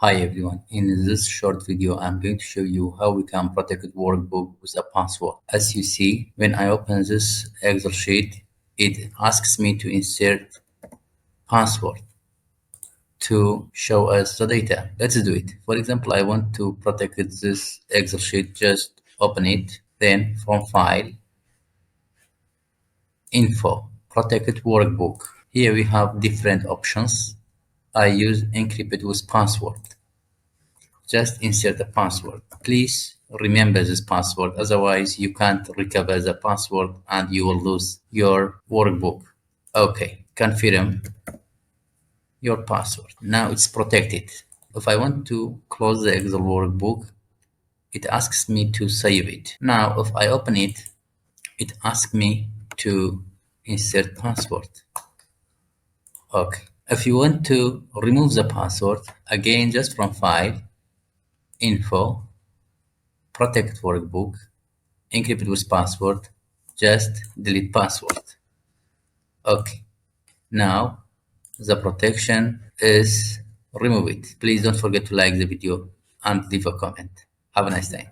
Hi everyone, in this short video I'm going to show you how we can protect workbook with a password. As you see, when I open this Excel sheet, it asks me to insert password to show us the data. Let's do it. For example, I want to protect this Excel sheet, just open it, then from File, Info, Protected Workbook. Here we have different options. I use encrypt with password. Just insert the password. Please remember this password, otherwise you can't recover the password and you will lose your workbook. Okay, confirm your password. Now it's protected. If I want to close the Excel workbook, it asks me to save it. Now if I open it, it asks me to insert password. Okay. If you want to remove the password, again just from File, Info, Protect Workbook, encrypt with password, just delete password. Okay, now the protection is removed. Please don't forget to like the video and leave a comment. Have a nice day.